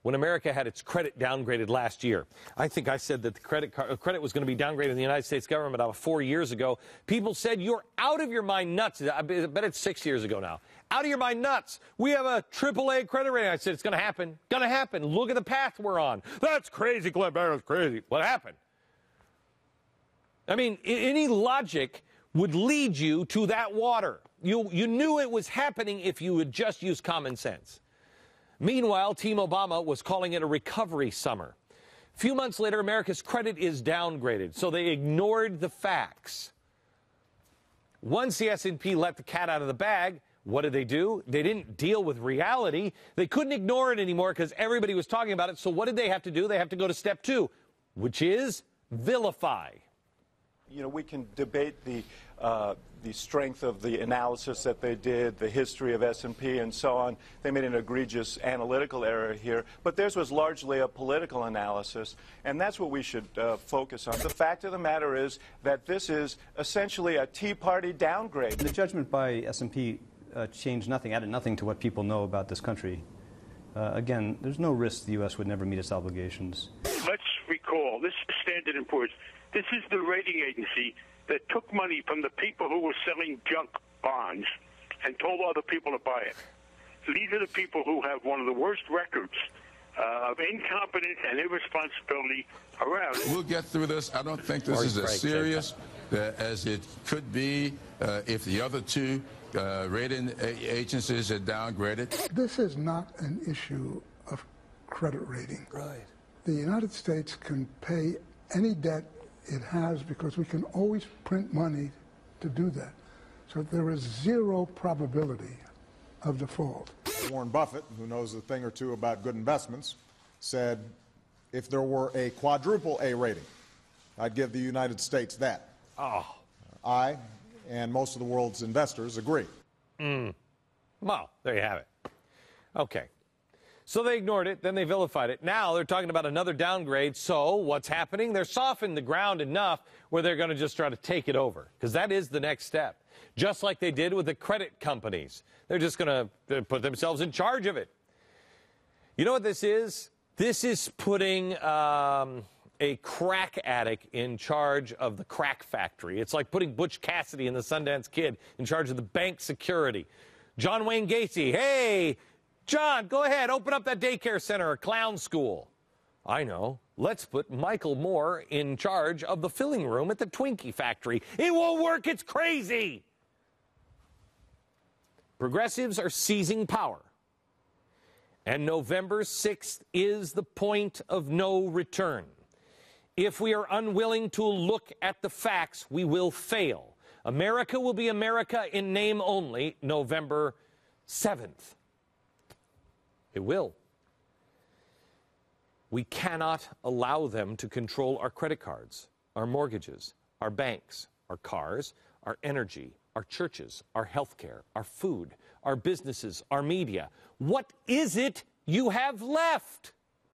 when America had its credit downgraded last year. I think I said that the credit was going to be downgraded in the United States government about 4 years ago. People said, you're out of your mind nuts. I bet it's 6 years ago now. Out of your mind nuts. We have a AAA credit rating. I said, it's going to happen. Going to happen. Look at the path we're on. That's crazy, Glenn Beck. That's crazy. What happened? I mean, any logic would lead you to that water. You knew it was happening if you would just use common sense. Meanwhile, Team Obama was calling it a recovery summer. A few months later, America's credit is downgraded, so they ignored the facts. Once the S&P let the cat out of the bag, what did they do? They didn't deal with reality. They couldn't ignore it anymore because everybody was talking about it. So what did they have to do? They have to go to step 2, which is vilify. You know, we can debate the strength of the analysis that they did, the history of S&P and so on. They made an egregious analytical error here, but theirs was largely a political analysis, and that's what we should focus on. The fact of the matter is that this is essentially a Tea Party downgrade. The judgment by S&P changed nothing, added nothing to what people know about this country. Again, there's no risk the U.S. would never meet its obligations. Let's recall, this is Standard & Poor's. This is the rating agency that took money from the people who were selling junk bonds and told other people to buy it. These are the people who have one of the worst records of incompetence and irresponsibility around. We'll get through this. I don't think this is as serious as it could be if the other two rating agencies had downgraded. This is not an issue of credit rating. Right. The United States can pay any debt it has because we can always print money to do that. So there is zero probability of default. Warren Buffett, who knows a thing or two about good investments, said if there were a quadruple A rating, I'd give the United States that. Oh. I and most of the world's investors agree. Well, there you have it. Okay. So they ignored it, then they vilified it. Now they're talking about another downgrade. So what's happening? They're softening the ground enough where they're going to just try to take it over, because that is the next step, just like they did with the credit companies. They're just going to put themselves in charge of it. You know what this is? This is putting a crack addict in charge of the crack factory. It's like putting Butch Cassidy and the Sundance Kid in charge of the bank security. John Wayne Gacy, hey, John, go ahead, open up that daycare center or clown school. I know. Let's put Michael Moore in charge of the filling room at the Twinkie factory. It won't work. It's crazy. Progressives are seizing power. And November 6th is the point of no return. If we are unwilling to look at the facts, we will fail. America will be America in name only November 7th. It will. We cannot allow them to control our credit cards, our mortgages, our banks, our cars, our energy, our churches, our health care, our food, our businesses, our media. What is it you have left?